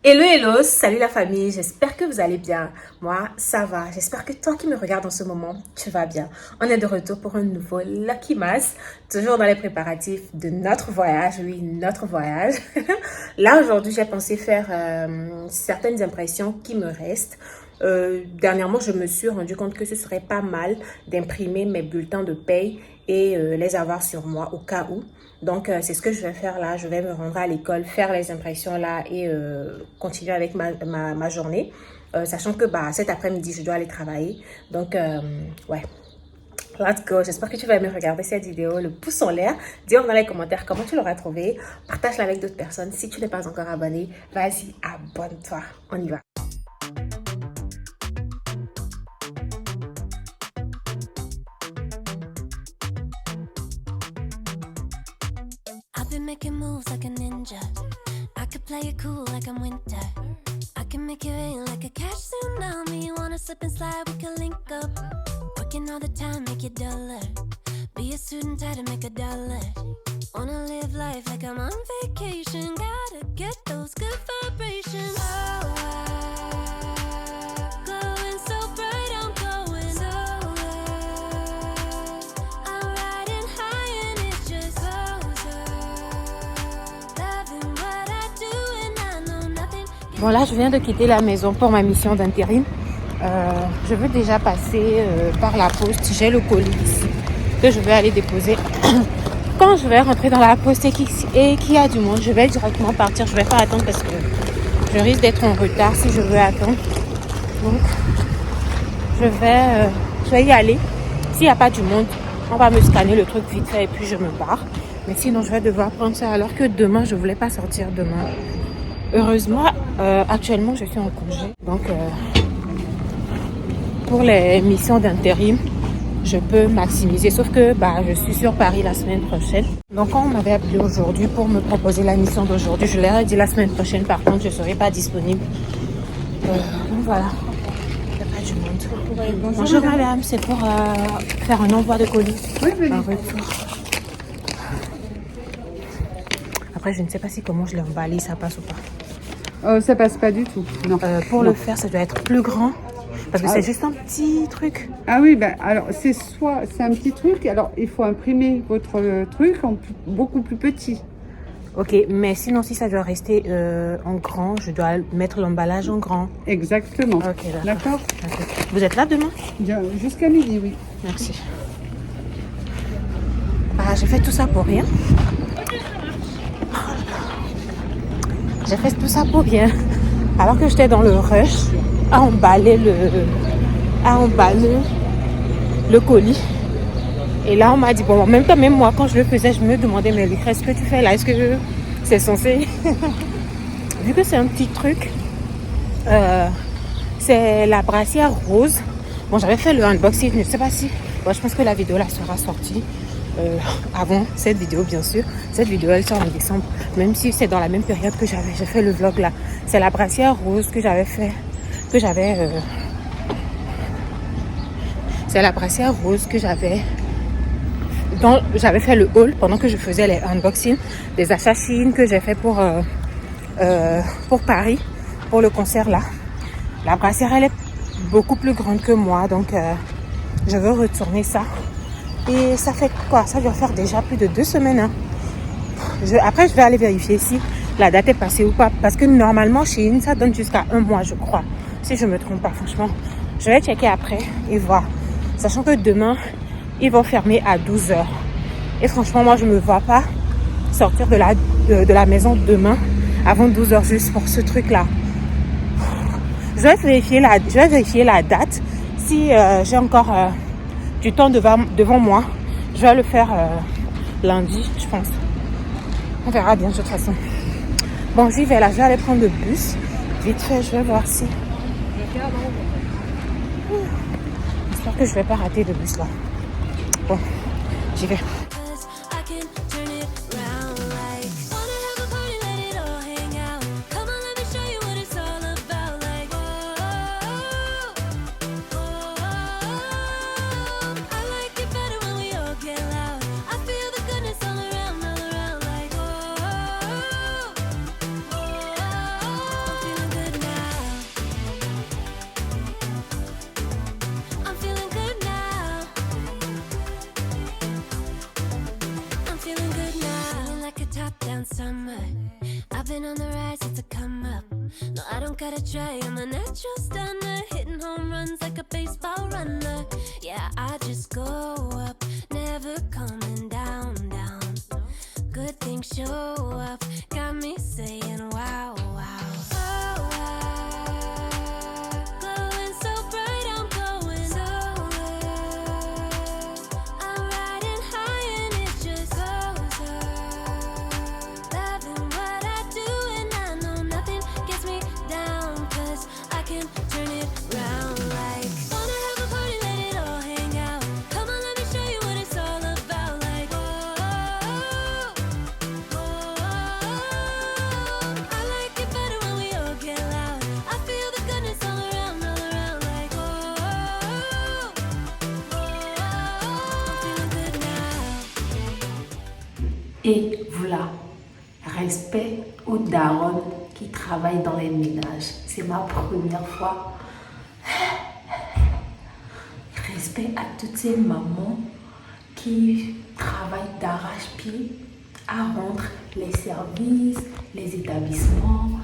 Hello, hello, salut la famille, j'espère que vous allez bien. Moi, ça va. J'espère que toi qui me regardes en ce moment, tu vas bien. On est de retour pour un nouveau Lucky Mass, toujours dans les préparatifs de notre voyage. Oui, notre voyage. Là, aujourd'hui, j'ai pensé faire certaines impressions qui me restent. Dernièrement, je me suis rendu compte que ce serait pas mal d'imprimer mes bulletins de paye et les avoir sur moi au cas où. Donc, c'est ce que je vais faire là. Je vais me rendre à l'école, faire les impressions là et continuer avec ma journée. Sachant que cet après-midi, je dois aller travailler. Donc, ouais. Let's go. J'espère que tu vas aimer regarder cette vidéo. Le pouce en l'air. Dis-moi dans les commentaires comment tu l'auras trouvé. Partage-la avec d'autres personnes. Si tu n'es pas encore abonné, vas-y, abonne-toi. On y va. I've been making moves like a ninja. I could play it cool like I'm winter. I can make it rain like a cash tsunami. You wanna slip and slide, we can link up. Working all the time, make it dollar. Be a student, try to make a dollar. Wanna live life like I'm on vacation. Gotta get those good vibrations. Glowing so bright, I'm going nowhere. I'm riding high and it's just closer. Loving what I do and I know nothing. Bon, là, je viens de quitter la maison pour ma mission d'intérim. Je veux déjà passer par la poste. J'ai le colis ici que je vais aller déposer. Quand je vais rentrer dans la poste et qu'il y a du monde, je vais directement partir. Je ne vais pas attendre parce que je risque d'être en retard si je veux attendre. Donc, je vais y aller. S'il n'y a pas du monde, on va me scanner le truc vite fait et puis je me barre. Mais sinon, je vais devoir prendre ça alors que demain, je ne voulais pas sortir demain. Heureusement, actuellement, je suis en congé. Donc, pour les missions d'intérim, je peux maximiser. Sauf que je suis sur Paris la semaine prochaine. Donc, quand on m'avait appelé aujourd'hui pour me proposer la mission d'aujourd'hui, je leur ai dit la semaine prochaine, par contre, je ne serai pas disponible. Donc, voilà. Il n'y a pas du monde. Bonjour madame, c'est pour faire un envoi de colis. Oui, oui. Un retour. Après, je ne sais pas si comment je l'ai emballé, ça passe ou pas. Ça passe pas du tout, non. Pour Non. le faire, ça doit être plus grand. Parce que c'est juste un petit truc. Ah oui, alors c'est un petit truc, alors il faut imprimer votre truc beaucoup plus petit. Ok, mais sinon, si ça doit rester en grand, je dois mettre l'emballage en grand. Exactement. Ok, D'accord. Ok. Vous êtes là demain? Jusqu'à midi, oui. Merci. J'ai fait tout ça pour rien. J'ai fait tout ça pour rien. Alors que j'étais dans le rush à emballer le colis. Et là, on m'a dit, bon, en même temps, même moi, quand je le faisais, je me demandais, mais Lucrèce, ce que tu fais là, est-ce que c'est censé... Vu que c'est un petit truc, c'est la brassière rose. Bon, j'avais fait le unboxing, je ne sais pas si... Bon, je pense que la vidéo là sera sortie avant cette vidéo, bien sûr. Cette vidéo, elle sort en décembre, même si c'est dans la même période que j'ai fait le vlog là. C'est la brassière rose que j'avais fait, c'est la brassière rose que j'avais fait le haul pendant que je faisais les unboxings des achats Shein que j'ai fait pour Paris, pour le concert là. La brassière, elle est beaucoup plus grande que moi, donc je veux retourner ça. Et ça fait quoi? Ça doit faire déjà plus de 2 semaines. Hein. Après, je vais aller vérifier si la date est passée ou pas. Parce que normalement, Shein, ça donne jusqu'à 1 mois, je crois. Si je me trompe pas, franchement. Je vais checker après et voir. Sachant que demain, ils vont fermer à 12h. Et franchement, moi, je me vois pas sortir de la maison demain avant 12h juste pour ce truc-là. Je vais vérifier la date. Si j'ai encore du temps devant moi, je vais le faire lundi, je pense. On verra bien de toute façon. Bon, j'y vais là. Je vais aller prendre le bus. Vite fait, je vais voir si... J'espère que je vais pas rater le bus là. Bon, j'y vais. don't gotta try, I'm a natural stunner, hitting home runs like a baseball runner. Yeah, I just go up, never coming down, down. Good things show up, got me saying wow, wow. Oh, wow. Glowing so bright, I'm going nowhere. I'm riding high and it just goes up. Loving what I do and I know nothing gets me down, 'cause I can turn it round like. Wanna have a party, let it all hang out. Come on, let me show you what it's all about. Like, whoa, whoa. I like it better when we all get loud. I feel the goodness all around, like, whoa, whoa. I'm feeling good now. Et voilà, respect aux darons qui travaillent dans les ménages. C'est ma première fois. Respect à toutes ces mamans qui travaillent d'arrache-pied à rendre les services, les établissements,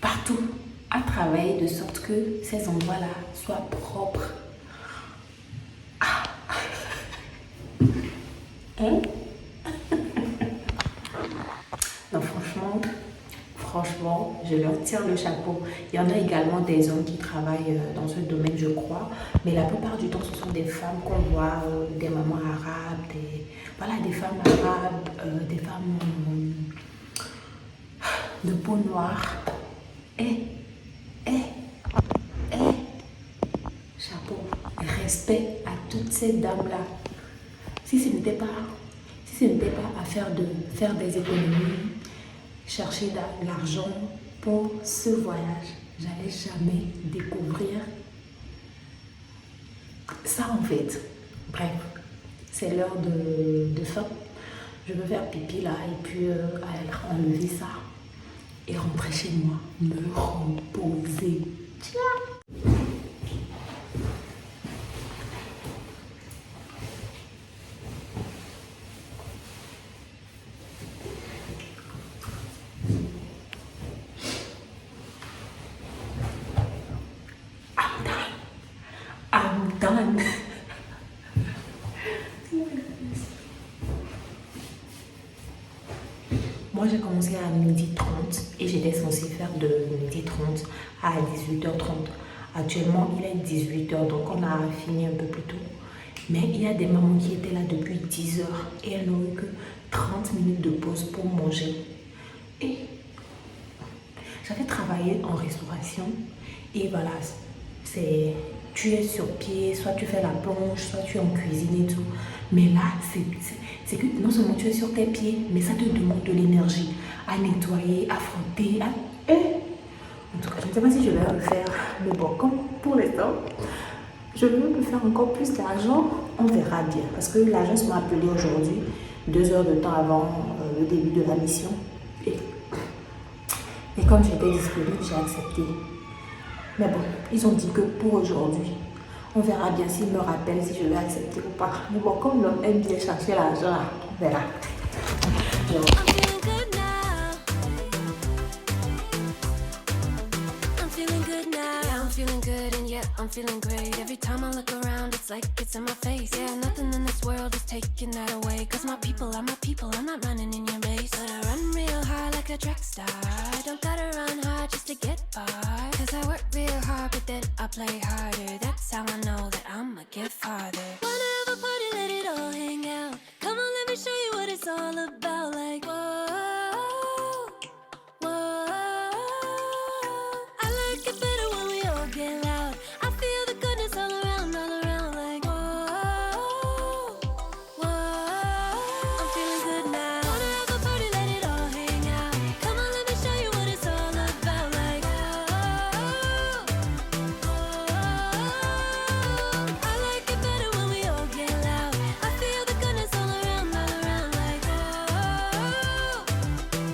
partout, à travailler de sorte que ces endroits-là soient propres. Hein? Non, franchement, je leur tire le chapeau. Il y en a également des hommes qui travaillent dans ce domaine, je crois. Mais la plupart du temps, ce sont des femmes qu'on voit, des mamans arabes, des femmes arabes, des femmes de peau noire. Chapeau. Respect à toutes ces dames-là. Si ce n'était pas à faire des économies, chercher de l'argent pour ce voyage, j'allais jamais découvrir ça en fait. Bref, c'est l'heure de fin. Je veux faire pipi là et puis enlever ça et rentrer chez moi, me reposer. Ciao. I'm done. Moi j'ai commencé à 12h30 et j'étais censée faire de 12h30 à 18h30. Actuellement il est 18h, donc on a fini un peu plus tôt. Mais il y a des mamans qui étaient là depuis 10h et elles n'ont eu que 30 minutes de pause pour manger. Et j'avais travaillé en restauration et voilà, tu es sur pied, soit tu fais la plonge, soit tu es en cuisine et tout. Mais là, c'est que non seulement tu es sur tes pieds, mais ça te demande de l'énergie à nettoyer, à frotter. En tout cas, je ne sais pas si je vais le faire. Mais bon, comme pour l'instant, je veux me faire encore plus d'argent. On verra bien. Parce que l'agence m'a appelé aujourd'hui, 2 heures de temps avant le début de la mission. Et comme j'étais disponible, j'ai accepté. Mais bon, ils ont dit que pour aujourd'hui, on verra bien s'ils me rappellent si je vais accepter ou pas. Mais bon, comme l'homme aime bien chercher l'argent, on verra. I'm feeling good now. I'm feeling good now. Yeah, I'm feeling good and yeah, I'm feeling great. Every time I look around, it's like it's in my face. Yeah, nothing in this world is taking that away. 'Cause my people are my people, I'm not running in your race. But I run real hard like a track star. I don't gotta run hard just to get far. 'Cause I work real hard, but then I play harder. That's how I know that I'ma get farther. Wanna have a party, let it all hang out. Come on, let me show you what it's all about. Like, whoa, whoa. I like it better when we all get loud. I feel the goodness all around, like, whoa, whoa. I'm feeling good now. Wanna have a party, let it all hang out. Come on, let me show you what it's all about. Like, whoa, whoa. I like it better when we all get loud. I feel the goodness all around, like, whoa,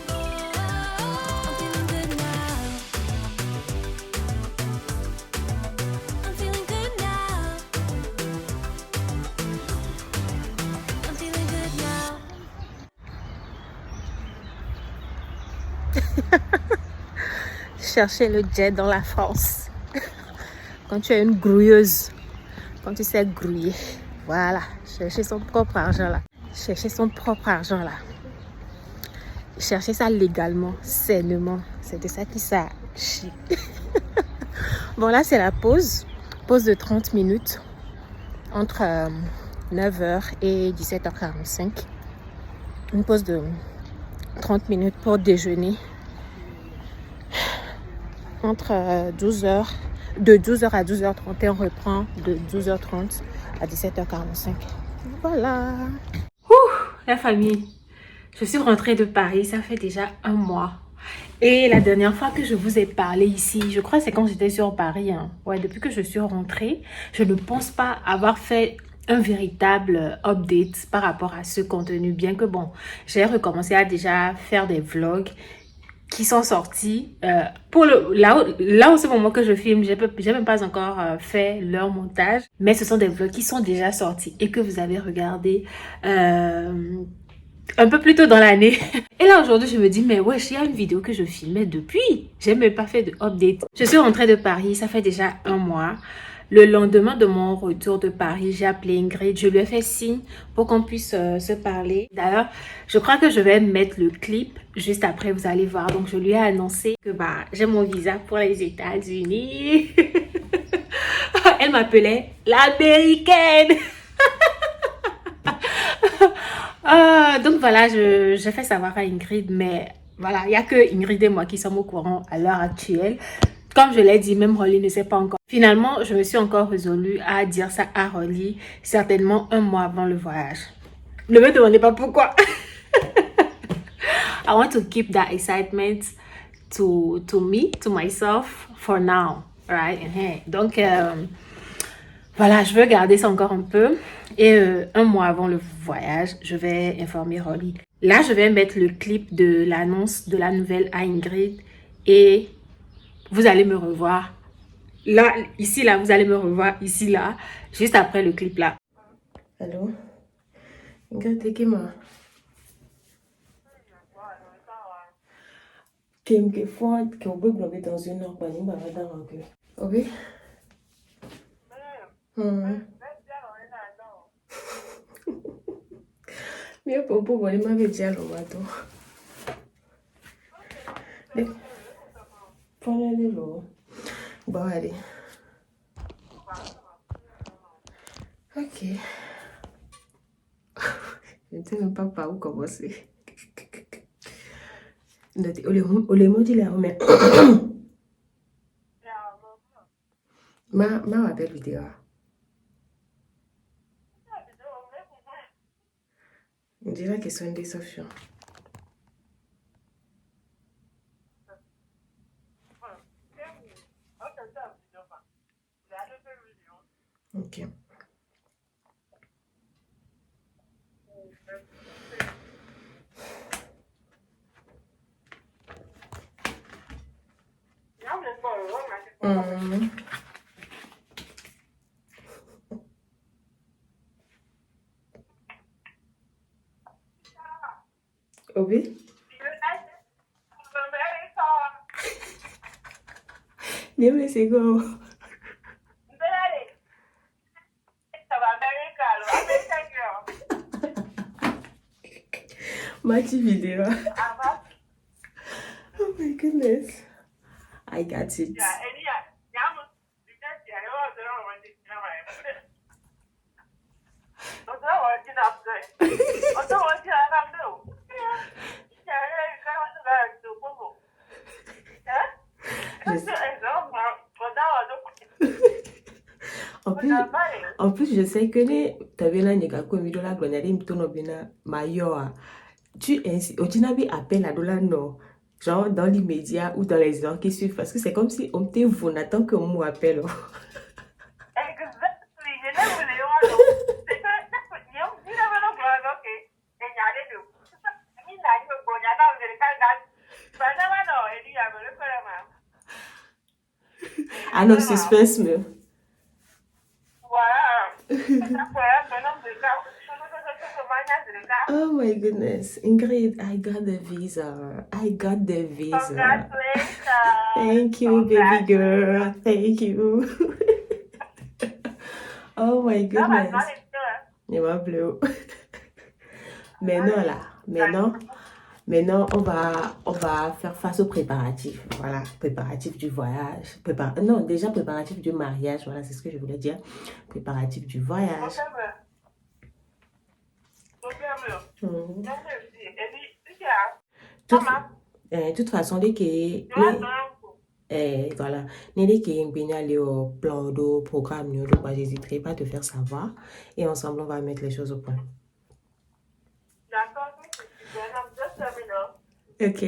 whoa. I'm feeling good now. I'm feeling good now. I'm feeling good now. chercher le jet dans la France. Quand tu es une grouilleuse, quand tu sais grouiller, voilà, chercher son propre argent là. Chercher son propre argent là. Chercher ça légalement, sainement. C'est de ça qui s'agit. Bon, là, c'est la pause. Pause de 30 minutes entre 9h et 17h45. Une pause de 30 minutes pour déjeuner. Entre 12h, de 12h à 12h30 et on reprend de 12h30 à 17h45. Voilà. La famille, je suis rentrée de Paris, ça fait déjà un mois. Et la dernière fois que je vous ai parlé ici, je crois que c'est quand j'étais sur Paris. Hein. Ouais, depuis que je suis rentrée, je ne pense pas avoir fait un véritable update par rapport à ce contenu. Bien que bon, j'ai recommencé à déjà faire des vlogs qui sont sortis. Pour là, en ce moment que je filme, j'ai même pas encore fait leur montage. Mais ce sont des vlogs qui sont déjà sortis et que vous avez regardé un peu plus tôt dans l'année. Et là, aujourd'hui, je me dis, mais wesh, il y a une vidéo que je filmais depuis. J'ai même pas fait de update. Je suis rentrée de Paris, ça fait déjà un mois. Le lendemain de mon retour de Paris, j'ai appelé Ingrid. Je lui ai fait signe pour qu'on puisse se parler. D'ailleurs, je crois que je vais mettre le clip juste après, vous allez voir. Donc, je lui ai annoncé que bah, j'ai mon visa pour les États-Unis. Elle m'appelait l'américaine. Donc voilà, j'ai fait savoir à Ingrid, mais voilà, il n'y a que Ingrid et moi qui sommes au courant à l'heure actuelle. Comme je l'ai dit, même Rolly ne sait pas encore. Finalement, je me suis encore résolue à dire ça à Rolly, certainement un mois avant le voyage. Ne me demandez pas pourquoi. I want to keep that excitement to me, to myself, for now, right? Donc, voilà, je veux garder ça encore un peu. Et un mois avant le voyage, je vais informer Rolly. Là, je vais mettre le clip de l'annonce de la nouvelle à Ingrid. Et vous allez me revoir. Là, ici, là, vous allez me revoir. Ici, là, juste après le clip, là. Allô? Ingrid, t'es qui, moi? Kim, qui font, qui ont bloqué dans une heure, pas ni ma madame, ok? Mio popo wale ma veji alowato. Pone le lo. Bon allez. Ok. Je ne sais même pas par où commencer. Ole modi la mais ma appelle vidéo. On dirait qu'ils sont une déception. Ok. Obi? Dime si go. Machi video. Oh my goodness. I got it. En plus, je sais que les tabela nega komi dola glonyari mtono bina mayoa. Tu Ojinabi appelle à dollar non. Genre dans l'immédiat ou dans les heures qui suivent parce que c'est comme si on te vous n'attend que on m'appelle. Ah non, suspense me. Oh my goodness, Ingrid, I got the visa. I got the visa. Congratulations. Thank you, baby girl. Thank you. Oh my goodness. Il m'a plu. Maintenant, là, maintenant, on va faire face aux préparatifs. Voilà, préparatifs du voyage. Non, déjà préparatifs du mariage. Voilà, c'est ce que je voulais dire. Préparatifs du voyage. Hmm. Toute façon, voilà, Nelly qui est aller au plan d'eau, programme, j'hésiterai pas à te faire savoir. Et ensemble, on va mettre les choses au point. Ok.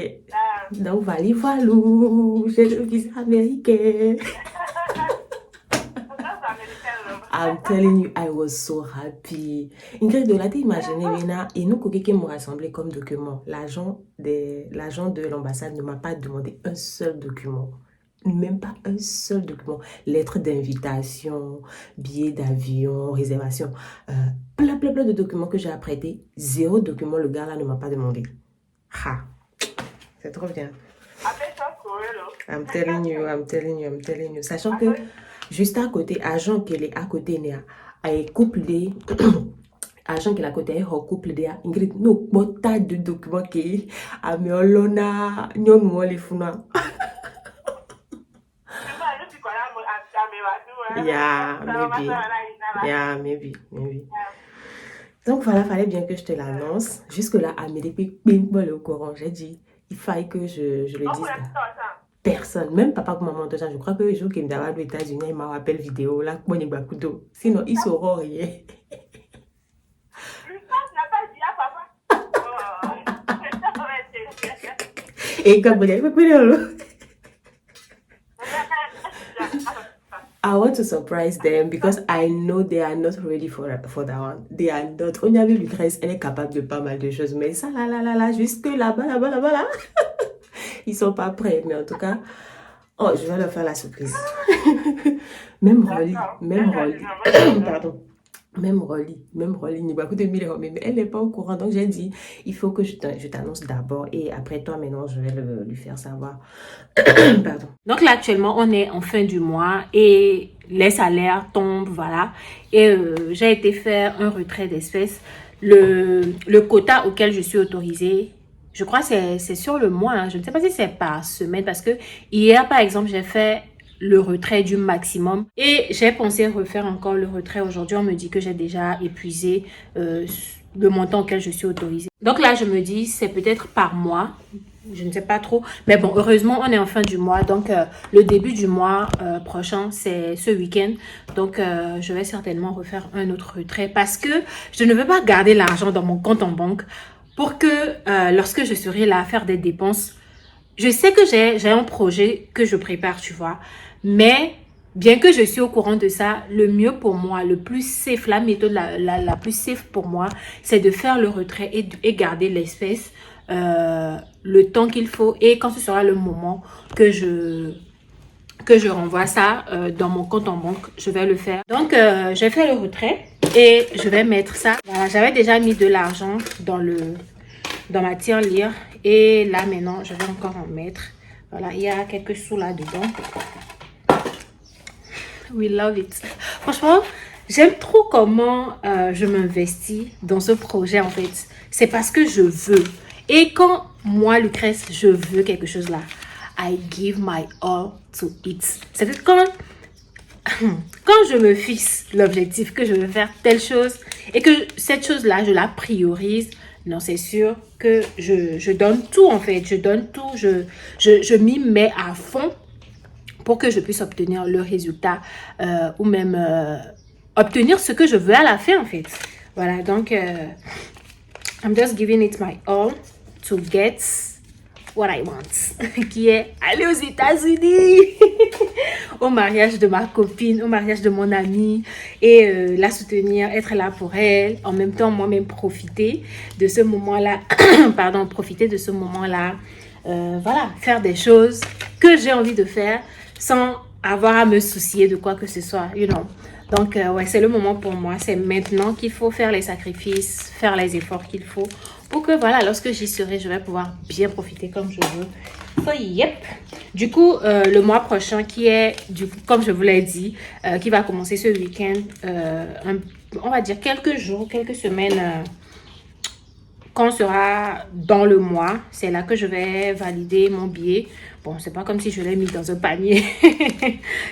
Donc, voilà, voilou, j'ai le visa américain. I'm telling you, I was so happy. Ingrid, de la t'imaginer, Mina, et nous, qui m'ont rassemblé comme document. L'agent de l'ambassade ne m'a pas demandé un seul document. Même pas un seul document. Lettre d'invitation, billet d'avion, réservation. Plein de documents que j'ai apprêtés. Zéro document, le gars là ne m'a pas demandé. Ha! C'est trop bien. I'm telling you. Sachant que juste à côté, agent qui est à côté, il y a couple de agent qui est à côté, il y a couple de Ingrid, nous, mon tas de documents qui a mis en lona, nous, moi, les funa. Yeah, maybe. Donc voilà, fallait bien que je te l'annonce. Jusque-là, Amélie, bing, le courant, j'ai dit, il fallait que je le dise. Personne, même papa ou maman, je crois que le jour qu'il me dava aux États-Unis, il m'a rappelé vidéo, là, moi, il n'y a pas de sinon, ils sauront rien. Et comme vous avez I want to surprise them because I know they are not ready for that one. They are not. On a vu Lucrèce, elle est capable de pas mal de choses, mais ça là, jusque là-bas, là. Ils sont pas prêts, mais en tout cas, oh, je vais leur faire la surprise. Même Rolly, pardon. Même Rolly, il n'y a pas de mille, mais elle n'est pas au courant. Donc, j'ai dit, il faut que je t'annonce d'abord et après toi, maintenant, je vais lui faire savoir. Pardon. Donc là, actuellement, on est en fin du mois et les salaires tombent, voilà. Et j'ai été faire un retrait d'espèces. Le quota auquel je suis autorisée, je crois que c'est sur le mois. Hein. Je ne sais pas si c'est par semaine parce que hier, par exemple, j'ai fait le retrait du maximum et j'ai pensé refaire encore le retrait aujourd'hui. On me dit que j'ai déjà épuisé le montant auquel je suis autorisée. Donc là, je me dis, c'est peut-être par mois. Je ne sais pas trop. Mais bon, heureusement, on est en fin du mois. Donc, le début du mois prochain, c'est ce week-end. Donc, je vais certainement refaire un autre retrait parce que je ne veux pas garder l'argent dans mon compte en banque pour que lorsque je serai là à faire des dépenses, je sais que j'ai un projet que je prépare, tu vois. Mais bien que je suis au courant de ça, le mieux pour moi, le plus safe, la méthode la plus safe pour moi, c'est de faire le retrait et garder l'espèce le temps qu'il faut. Et quand ce sera le moment que je renvoie ça dans mon compte en banque, je vais le faire. Donc, j'ai fait le retrait et je vais mettre ça. Voilà, j'avais déjà mis de l'argent dans ma tirelire. Et là, maintenant, je vais encore en mettre. Voilà, il y a quelques sous là-dedans. We love it. Franchement, j'aime trop comment je m'investis dans ce projet, en fait. C'est parce que je veux. Et quand moi, Lucrèce, je veux quelque chose là, I give my all to it. C'est-à-dire quand je me fixe l'objectif que je veux faire telle chose et que cette chose-là, je la priorise, non, c'est sûr que je donne tout, en fait. Je donne tout. Je m'y mets à fond pour que je puisse obtenir le résultat ou même obtenir ce que je veux à la fin, en fait. Voilà, donc, I'm just giving it my all to get what I want, qui est aller aux États-Unis, au mariage de ma copine, au mariage de mon amie, et la soutenir, être là pour elle, en même temps moi-même profiter de ce moment-là, profiter de ce moment-là, voilà, faire des choses que j'ai envie de faire sans avoir à me soucier de quoi que ce soit, you know. Donc, ouais, c'est le moment pour moi. C'est maintenant qu'il faut faire les sacrifices, faire les efforts qu'il faut pour que voilà, lorsque j'y serai, je vais pouvoir bien profiter comme je veux. So, yep. Du coup, le mois prochain qui est, comme je vous l'ai dit, qui va commencer ce week-end, on va dire quelques jours, quelques semaines, quand on sera dans le mois, c'est là que je vais valider mon billet. Bon, c'est pas comme si je l'ai mis dans un panier.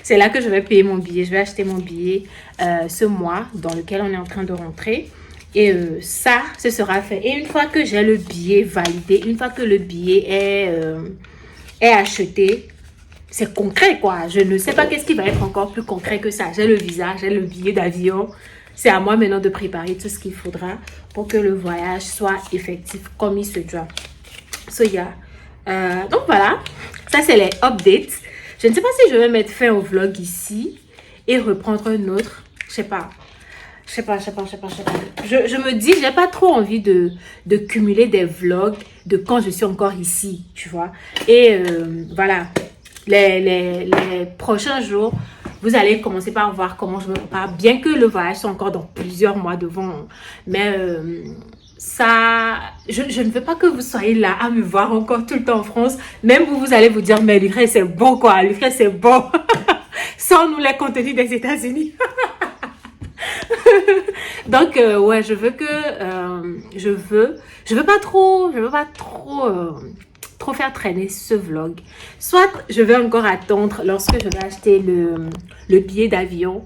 C'est là que je vais payer mon billet. Je vais acheter mon billet ce mois dans lequel on est en train de rentrer. Et ça, ce sera fait. Et une fois que j'ai le billet validé, une fois que le billet est acheté, c'est concret quoi. Je ne sais pas qu'est-ce qui va être encore plus concret que ça. J'ai le visa, j'ai le billet d'avion. C'est à moi maintenant de préparer tout ce qu'il faudra pour que le voyage soit effectif comme il se doit. So, yeah. Donc voilà, ça c'est les updates. Je ne sais pas si je vais mettre fin au vlog ici et reprendre un autre. Je sais pas. Je me dis, j'ai pas trop envie de cumuler des vlogs de quand je suis encore ici, tu vois. Et voilà, les prochains jours, vous allez commencer par voir comment je me prépare. Bien que le voyage soit encore dans plusieurs mois devant. Mais ça, je ne veux pas que vous soyez là à me voir encore tout le temps en France. Même vous allez vous dire, mais l'Ukraine c'est bon quoi, l'Ukraine c'est bon. Sans nous les contenus des États-Unis. Donc ouais, je veux pas trop faire traîner ce vlog. Soit je vais encore attendre lorsque je vais acheter le billet d'avion,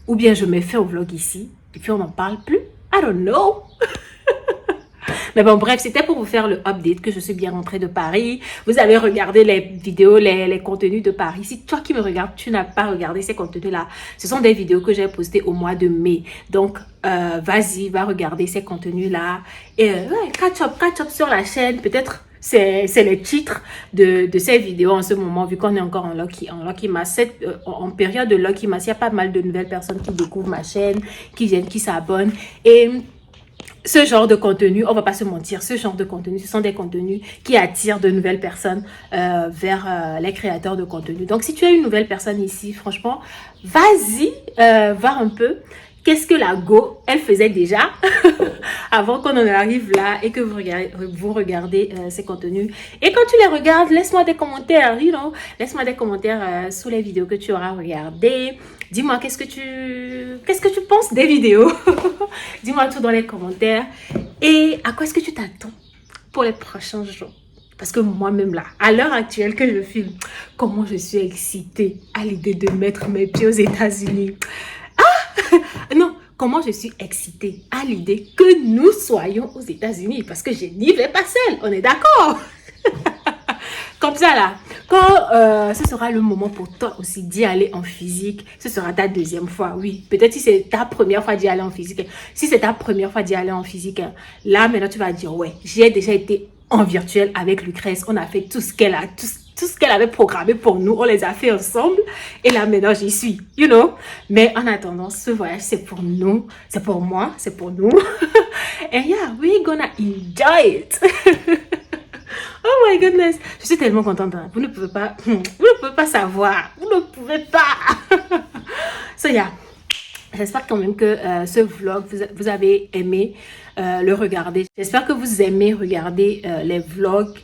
ou bien je mets fin au vlog ici et puis on n'en parle plus. I don't know. Mais bon, bref, c'était pour vous faire le update que je suis bien rentrée de Paris. Vous avez regardé les vidéos, les contenus de Paris. Si toi qui me regardes, tu n'as pas regardé ces contenus-là, ce sont des vidéos que j'ai postées au mois de mai. Donc, vas-y, va regarder ces contenus-là. Et ouais, catch up sur la chaîne. Peut-être c'est les titres de ces vidéos en ce moment, vu qu'on est encore en Lucky Mass. En période de Lucky Mass, il y a pas mal de nouvelles personnes qui découvrent ma chaîne, qui viennent, qui s'abonnent. Et ce genre de contenu, on va pas se mentir, ce genre de contenu, ce sont des contenus qui attirent de nouvelles personnes vers les créateurs de contenu. Donc, si tu es une nouvelle personne ici, franchement, vas-y voir un peu qu'est-ce que la Go, elle faisait déjà avant qu'on en arrive là et que vous regardez ces contenus. Et quand tu les regardes, laisse-moi des commentaires, laisse-moi des commentaires sous les vidéos que tu auras regardées. Dis-moi qu'est-ce que tu penses des vidéos. Dis-moi tout dans les commentaires. Et à quoi est-ce que tu t'attends pour les prochains jours? Parce que moi-même là, à l'heure actuelle que je filme, comment je suis excitée à l'idée de mettre mes pieds aux États-Unis. Non, comment je suis excitée à l'idée que nous soyons aux États-Unis. Parce que je n'y vais pas seule, on est d'accord. Comme ça là, quand ce sera le moment pour toi aussi d'y aller en physique, ce sera ta deuxième fois, oui. Peut-être si c'est ta première fois d'y aller en physique, si c'est ta première fois d'y aller en physique, là maintenant tu vas dire, ouais, j'ai déjà été en virtuel avec Lucrèce, on a fait tout ce qu'elle avait programmé pour nous, on les a fait ensemble. Et là, maintenant, j'y suis, Mais en attendant, ce voyage, c'est pour nous, c'est pour moi, c'est pour nous. And yeah, we're gonna enjoy it. Oh my goodness. Je suis tellement contente. Hein. Vous ne pouvez pas savoir. Vous ne pouvez pas. So yeah. J'espère quand même que ce vlog, vous avez aimé le regarder. J'espère que vous aimez regarder les vlogs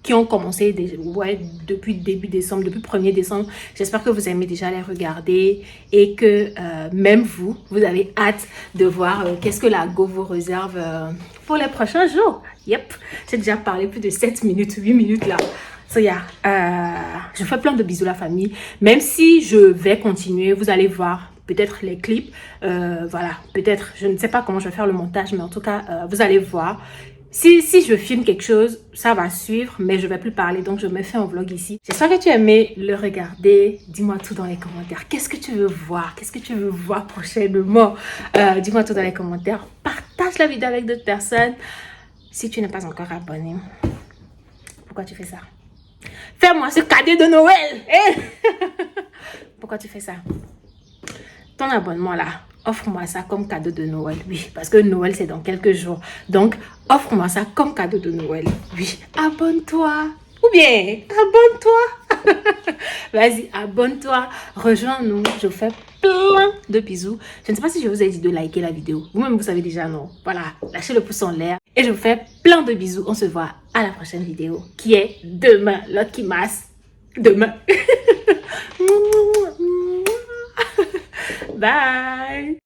qui ont commencé depuis début décembre, depuis 1er décembre. J'espère que vous aimez déjà les regarder et que même vous avez hâte de voir qu'est-ce que la Go vous réserve pour les prochains jours. Yep, j'ai déjà parlé plus de 7 minutes, 8 minutes là. So yeah, je fais plein de bisous la famille. Même si je vais continuer, vous allez voir peut-être les clips. Voilà, peut-être, je ne sais pas comment je vais faire le montage, mais en tout cas, vous allez voir. Si je filme quelque chose, ça va suivre, mais je ne vais plus parler, donc je me fais un vlog ici. J'espère que tu as aimé le regarder. Dis-moi tout dans les commentaires. Qu'est-ce que tu veux voir? Qu'est-ce que tu veux voir prochainement? Dis-moi tout dans les commentaires. Partage la vidéo avec d'autres personnes. Si tu n'es pas encore abonné, pourquoi tu fais ça? Fais-moi ce cadeau de Noël! Pourquoi tu fais ça? Ton abonnement là, offre-moi ça comme cadeau de Noël, oui, parce que Noël c'est dans quelques jours, donc offre-moi ça comme cadeau de Noël, oui, abonne-toi, ou bien abonne-toi, vas-y, abonne-toi, rejoins-nous, je fais plein de bisous. Je ne sais pas si je vous ai dit de liker la vidéo, vous-même vous savez déjà, non, voilà, lâchez le pouce en l'air Et je vous fais plein de bisous. On se voit à la prochaine vidéo qui est demain. Lucky Mass. Demain. Bye.